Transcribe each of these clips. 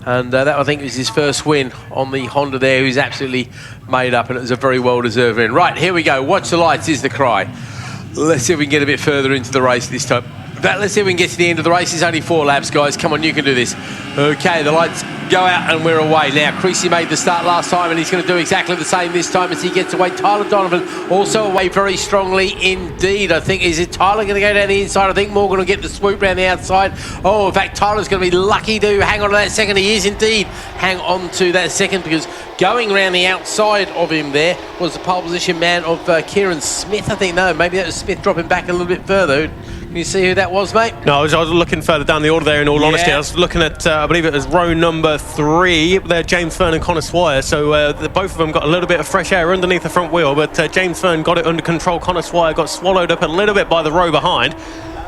And that, I think, was his first win on the Honda there. He's absolutely made up, and it was a very well-deserved win. Right, here we go. Watch the lights is the cry. Let's see if we can get a bit further into the race this time. But let's see if we can get to the end of the race. It's only 4 laps, guys. Come on, you can do this. Okay, the lights go out and we're away. Now, Creasy made the start last time, and he's going to do exactly the same this time as he gets away. Tyler Donovan also away very strongly indeed. I think, is it Tyler going to go down the inside? I think Morgan will get the swoop around the outside. Oh, in fact, Tyler's going to be lucky to hang on to that second. He is indeed hang on to that second, because going around the outside of him there was the pole position man of Kieran Smith, I think. No, maybe that was Smith dropping back a little bit further. Can you see who that was, mate? No, I was looking further down the order there, in all honesty. I was looking at, I believe it was row number 3. There, James Fern and Connor Swire. So both of them got a little bit of fresh air underneath the front wheel, but James Fern got it under control. Connor Swire got swallowed up a little bit by the row behind.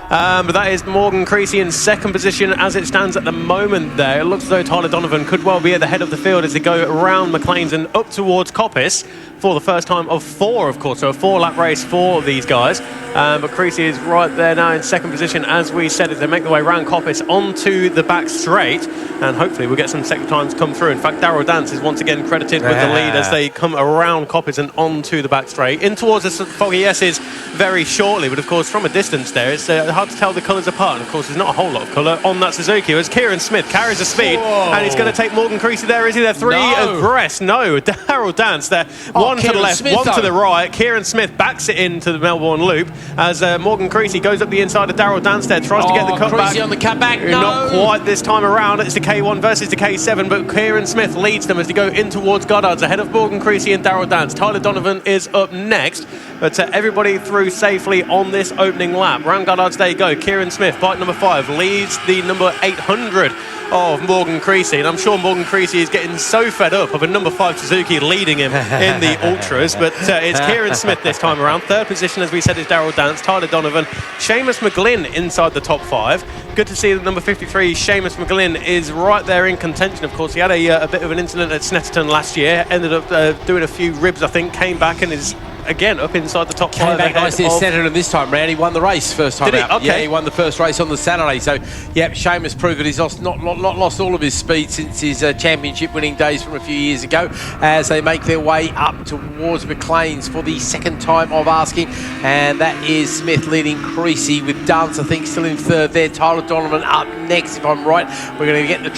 But that is Morgan Creasy in second position as it stands at the moment there. It looks as though Tyler Donovan could well be at the head of the field as they go around McLean's and up towards Coppice for the first time of 4, of course. So a 4-lap race for these guys. But Creasy is right there now in second position, as we said, as they make their way around Coppice onto the back straight. And hopefully we'll get some second times come through. In fact, Darryl Dance is once again credited with the lead as they come around Coppice and onto the back straight. In towards the Foggy S's very shortly. But of course, from a distance there, it's hard to tell the colours apart. And of course, there's not a whole lot of colour on that Suzuki, as Kieran Smith carries the speed. Whoa. And he's going to take Morgan Creasy there. Is he there? 3 abreast. No, Darryl Dance there. One to the left, Smith, one to the right. Kieran Smith backs it into the Melbourne loop as Morgan Creasy goes up the inside of Darryl Dance there, tries to get the cutback. Creasy on the cutback, no. Not quite this time around. It's the K1 versus the K7, but Kieran Smith leads them as they go in towards Goddard's ahead of Morgan Creasy and Darryl Dance. Tyler Donovan is up next, but everybody through safely on this opening lap. Round Goddard's, there you go. Kieran Smith, bike number 5, leads the number 800 of Morgan Creasy, and I'm sure Morgan Creasy is getting so fed up of a number 5 Suzuki leading him in the Ultras, but it's Kieran Smith this time around. Third position, as we said, is Darryl Dance, Tyler Donovan, Seamus McGlynn inside the top 5. Good to see that number 53, Seamus McGlynn, is right there in contention. Of course, he had a bit of an incident at Snetterton last year, ended up doing a few ribs, I think, came back and is again up inside the top 5. Came back nicely at Snetterton this time round. He won the race first time out. Okay. Yeah, he won the first race on the Saturday. So, yeah, Seamus proved that he's not lost all of his speed since his championship winning days from a few years ago, as they make their way up towards McLean's for the second time of asking. And that is Smith leading Creasy, with Dance, I think, still in third there. Tyler Donovan up next, if I'm right. We're going to get the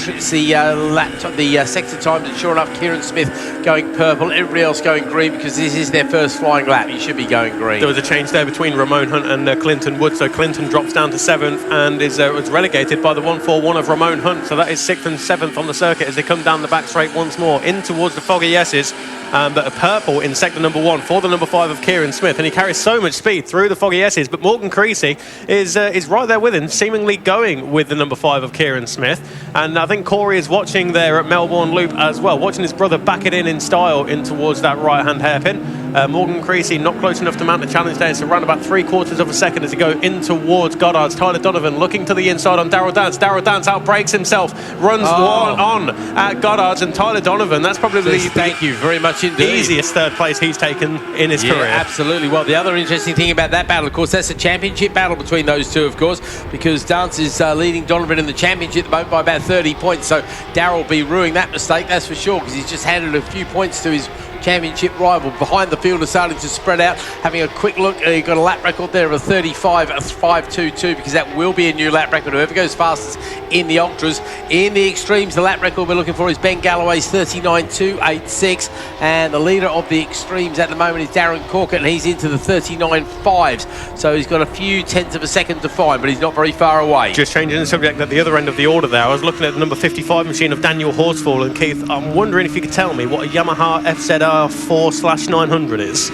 sector times, and sure enough, Kieran Smith going purple, everybody else going green, because this is their first flying lap. You should be going green. There was a change there between Ramon Hunt and Clinton Wood, so Clinton drops down to 7th and was relegated by the 141 of Ramon Hunt, so that is 6th and 7th on the circuit as they come down the back straight once more in towards the Foggy S's. But a purple in sector number 1 for the number 5 of Kieran Smith, and he carries so much speed through the Foggy S's. But Morgan Creasy is right there with him, seemingly going with the number 5 of Kieran Smith. And I think Corey is watching there at Melbourne Loop as well, watching his brother back it in style in towards that right-hand hairpin. Morgan Creasy not close enough to mount the challenge there, so around about 3/4 of a second as he go in towards Goddard's. Tyler Donovan looking to the inside on Darryl Dance. Darryl Dance outbreaks himself, runs one on at Goddard's, and Tyler Donovan, that's probably thank you very much indeed. Easiest third place he's taken in his career. Absolutely. Well, the other interesting thing about that battle, of course, that's a championship battle between those two, of course, because Dance is leading Donovan in the championship at the moment by about 30 points. So Darryl will be ruining that mistake, that's for sure, because he's just handed a few points to his championship rival. Behind the field are starting to spread out. Having a quick look, you've got a lap record there of a 35.522, because that will be a new lap record. Whoever goes fastest in the Ultras. In the Extremes, the lap record we're looking for is Ben Galloway's 39.286, and the leader of the Extremes at the moment is Darren Corkett, and he's into the 39.5s. So he's got a few tenths of a second to find, but he's not very far away. Just changing the subject at the other end of the order there, I was looking at the number 55 machine of Daniel Horsfall, and Keith, I'm wondering if you could tell me what a Yamaha FZR 4/900 is.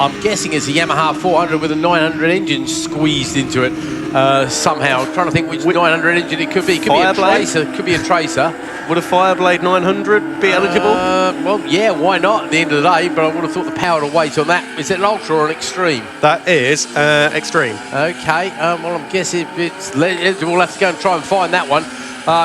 I'm guessing it's a Yamaha 400 with a 900 engine squeezed into it somehow. I'm trying to think which 900 engine it could be. It could be a Tracer. Could be a Tracer. Would a Fireblade 900 be eligible? Well, yeah, why not at the end of the day, but I would have thought the power to weight on that. Is it an Ultra or an Extreme? That is Extreme. Okay, well, I'm guessing we'll have to go and try and find that one.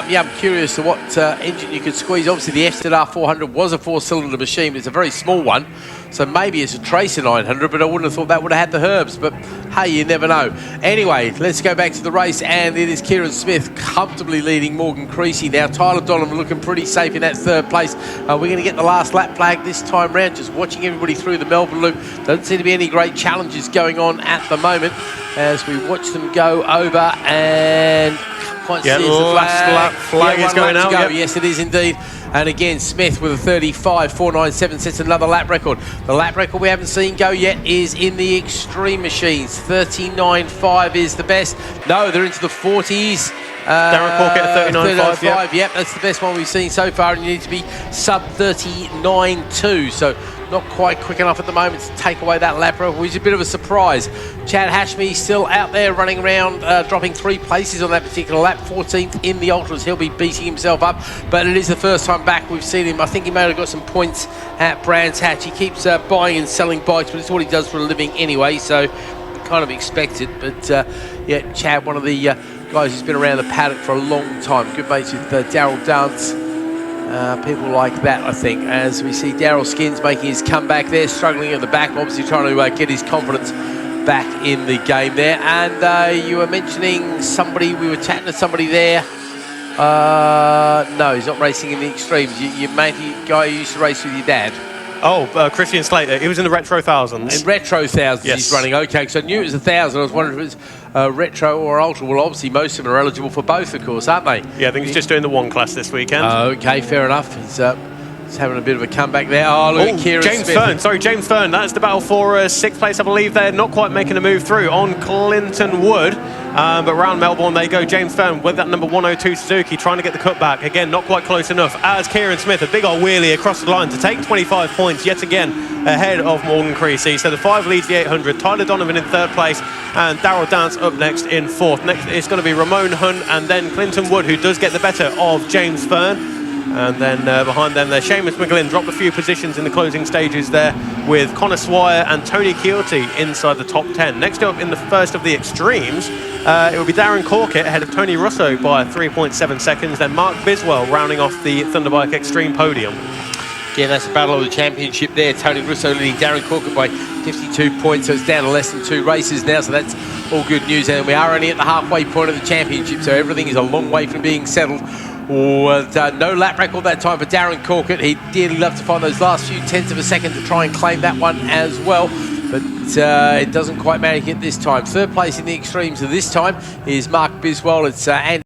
Yeah, I'm curious to what engine you could squeeze. Obviously, the FZR 400 was a 4-cylinder machine. It's a very small one, so maybe it's a Tracer 900, but I wouldn't have thought that would have had the herbs. But hey, you never know. Anyway, let's go back to the race, and it is Kieran Smith comfortably leading Morgan Creasy. Now, Tyler Donovan looking pretty safe in that third place. We're going to get the last lap flag this time round, just watching everybody through the Melbourne Loop. Doesn't seem to be any great challenges going on at the moment as we watch them go over, and quite yeah, see the last flag is going out. Yep. Yes, it is indeed. And again, Smith with a 35.497 sets another lap record. The lap record we haven't seen go yet is in the Extreme Machines. 39.5 is the best. No, they're into the 40s. Darren Corkett at 39.5. Yep, that's the best one we've seen so far, and you need to be sub 39.2. So not quite quick enough at the moment to take away that lap record, which is a bit of a surprise. Chad Hashmi still out there running around, dropping 3 places on that particular lap, 14th in the Ultras. He'll be beating himself up, but it is the first time back we've seen him. I think he may have got some points at Brands Hatch. He keeps buying and selling bikes, but it's what he does for a living anyway, so kind of expect it. But yeah, Chad, one of the guys who's been around the paddock for a long time, good mates with Daryl Dance. People like that, I think, as we see Daryl Skins making his comeback there, struggling at the back, obviously trying to get his confidence back in the game there. And you were mentioning somebody, we were chatting to somebody there. No, he's not racing in the Extremes. Your mate, guy who used to race with your dad. Oh, Christian Slater. He was in the Retro Thousands. In Retro Thousands, yes. He's running. Okay, because I knew it was 1,000. I was wondering if it was Retro or Ultra. Well, obviously, most of them are eligible for both, of course, aren't they? Yeah, I think he's just doing the one class this weekend. Okay, fair enough. He's having a bit of a comeback there. Oh, look at Kieran James Smith. Fern. Sorry, James Fern. That's the battle for 6th place, I believe. They're not quite making a move through on Clinton Wood. But around Melbourne they go. James Fern with that number 102 Suzuki trying to get the cutback. Again, not quite close enough. As Kieran Smith, a big old wheelie across the line to take 25 points yet again ahead of Morgan Creasy. So the 5 leads the 800. Tyler Donovan in 3rd place and Daryl Dance up next in 4th. Next it's going to be Ramon Hunt and then Clinton Wood, who does get the better of James Fern. And then behind them, there's Seamus McGlynn, dropped a few positions in the closing stages there with Connor Swire and Tony Chioti inside the top 10. Next up in the first of the Extremes, it will be Darren Corkett ahead of Tony Russo by 3.7 seconds. Then Mark Biswell rounding off the Thunderbike Extreme podium. Again, that's the battle of the championship there. Tony Russo leading Darren Corkett by 52 points, so it's down to less than 2 races now, so that's all good news. And we are only at the halfway point of the championship, so everything is a long way from being settled. No lap record that time for Darren Corkett. He'd dearly love to find those last few tenths of a second to try and claim that one as well, but it doesn't quite manage it this time. 3rd place in the Extremes of this time is Mark Biswell. It's Andy